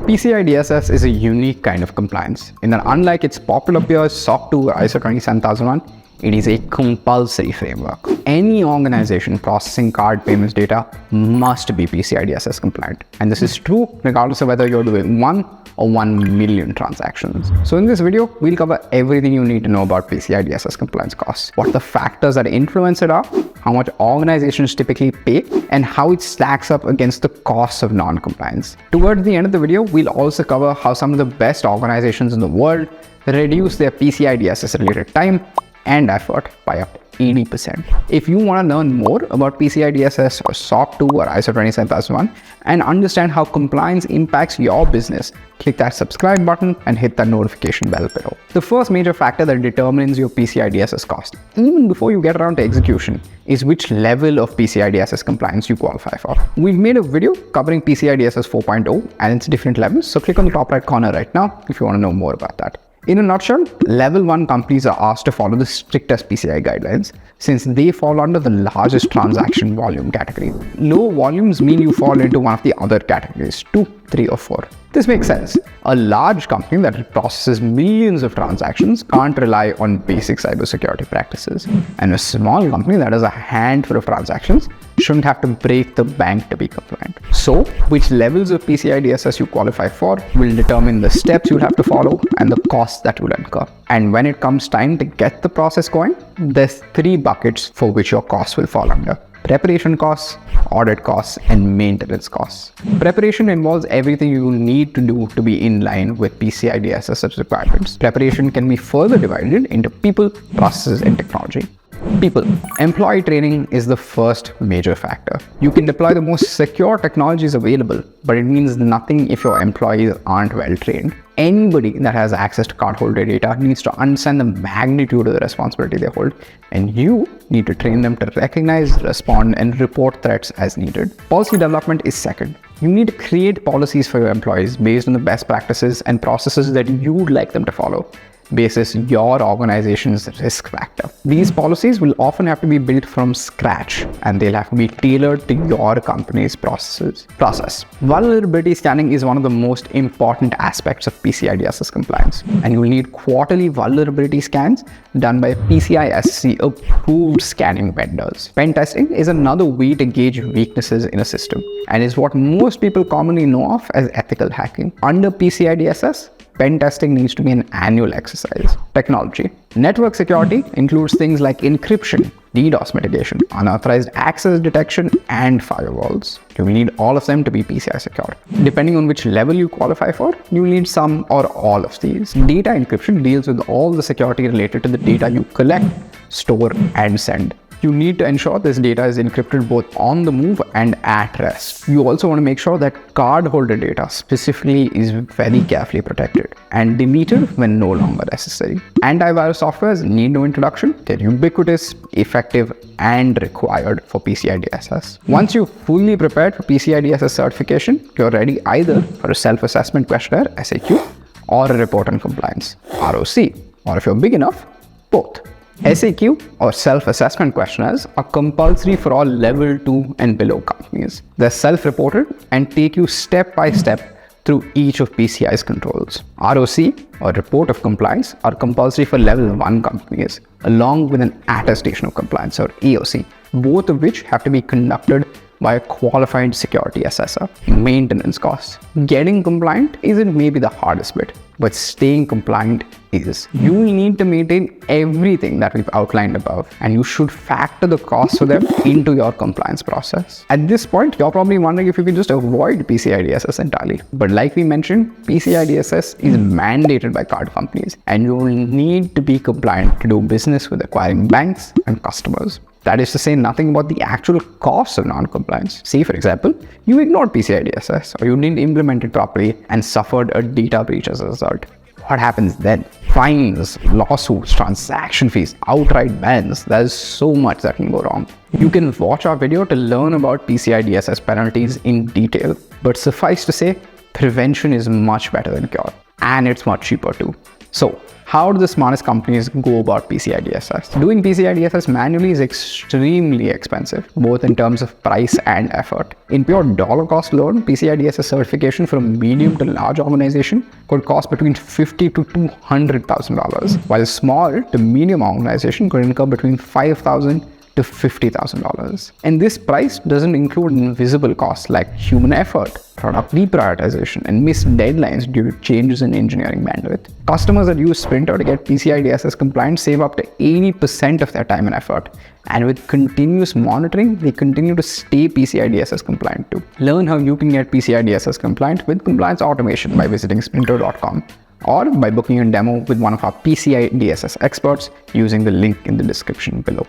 PCI DSS is a unique kind of compliance in that unlike its popular peers SOC 2 or ISO 27001, it is a compulsory framework. Any organization processing card payments data must be PCI DSS compliant. And this is true regardless of whether you're doing 1 or 1 million transactions. So in this video, we'll cover everything you need to know about PCI DSS compliance costs, what the factors that influence it are, how much organizations typically pay, and how it stacks up against the costs of non-compliance. Towards the end of the video, we'll also cover how some of the best organizations in the world reduce their PCI DSS related time and effort by up to 80%. If you want to learn more about PCI DSS or SOC 2 or ISO 27001 and understand how compliance impacts your business, click that subscribe button and hit that notification bell below. The first major factor that determines your PCI DSS cost, even before you get around to execution, is which level of PCI DSS compliance you qualify for. We've made a video covering PCI DSS 4.0 and its different levels, so click on the top right corner right now if you want to know more about that. In a nutshell, level 1 companies are asked to follow the strictest PCI guidelines since they fall under the largest transaction volume category. Low volumes mean you fall into one of the other categories, 2, 3 or 4. This makes sense. A large company that processes millions of transactions can't rely on basic cybersecurity practices. And a small company that has a handful of transactions shouldn't have to break the bank to be compliant. So, which levels of PCI DSS you qualify for will determine the steps you'll have to follow and the costs that you'll incur. And when it comes time to get the process going, there's 3 buckets for which your costs will fall under: preparation costs, audit costs, and maintenance costs. Preparation involves everything you need to do to be in line with PCI DSS requirements. Preparation can be further divided into people, processes, and technology. People. Employee training is the first major factor. You can deploy the most secure technologies available, but it means nothing if your employees aren't well trained. Anybody that has access to cardholder data needs to understand the magnitude of the responsibility they hold, and you need to train them to recognize, respond, and report threats as needed. Policy development is second. You need to create policies for your employees based on the best practices and processes that you'd like them to follow, basis your organization's risk factor. These policies will often have to be built from scratch and they'll have to be tailored to your company's process. Vulnerability scanning is one of the most important aspects of PCI DSS compliance, and you will need quarterly vulnerability scans done by PCI SC approved scanning vendors. Pen testing is another way to gauge weaknesses in a system and is what most people commonly know of as ethical hacking. Under PCI DSS, pen testing needs to be an annual exercise. Technology. Network security includes things like encryption, DDoS mitigation, unauthorized access detection, and firewalls. You will need all of them to be PCI secure. Depending on which level you qualify for, you will need some or all of these. Data encryption deals with all the security related to the data you collect, store, and send. You need to ensure this data is encrypted both on the move and at rest. You also want to make sure that cardholder data specifically is very carefully protected and deleted when no longer necessary. Antivirus softwares need no introduction. They're ubiquitous, effective, and required for PCI DSS. Once you're fully prepared for PCI DSS certification, you're ready either for a self-assessment questionnaire, SAQ, or a report on compliance, ROC, or if you're big enough, both. SAQ or self-assessment questionnaires are compulsory for all level 2 and below companies. They're self-reported and take you step by step through each of PCI's controls. ROC or report of compliance are compulsory for level 1 companies, along with an attestation of compliance or AOC, both of which have to be conducted by a qualified security assessor. Maintenance costs. Getting compliant isn't maybe the hardest bit, but staying compliant is. You will need to maintain everything that we've outlined above, and you should factor the costs for them into your compliance process. At this point, you're probably wondering if you can just avoid PCI DSS entirely. But like we mentioned, PCI DSS is mandated by card companies, and you will need to be compliant to do business with acquiring banks and customers. That is to say nothing about the actual costs of non-compliance. Say, for example, you ignored PCI DSS or you didn't implement it properly and suffered a data breach as a result. What happens then? Fines, lawsuits, transaction fees, outright bans. There's so much that can go wrong. You can watch our video to learn about PCI DSS penalties in detail, but suffice to say, prevention is much better than cure. And it's much cheaper too. So, how do the smartest companies go about PCI DSS? Doing PCI DSS manually is extremely expensive, both in terms of price and effort. In pure dollar cost alone, PCI DSS certification for a medium to large organization could cost between $50,000 to $200,000, while a small to medium organization could incur between $5,000 to $50,000. And this price doesn't include invisible costs like human effort, product deprioritization, and missed deadlines due to changes in engineering bandwidth. Customers that use Sprinto to get PCI DSS compliant save up to 80% of their time and effort. And with continuous monitoring, they continue to stay PCI DSS compliant too. Learn how you can get PCI DSS compliant with compliance automation by visiting sprinto.com or by booking a demo with one of our PCI DSS experts using the link in the description below.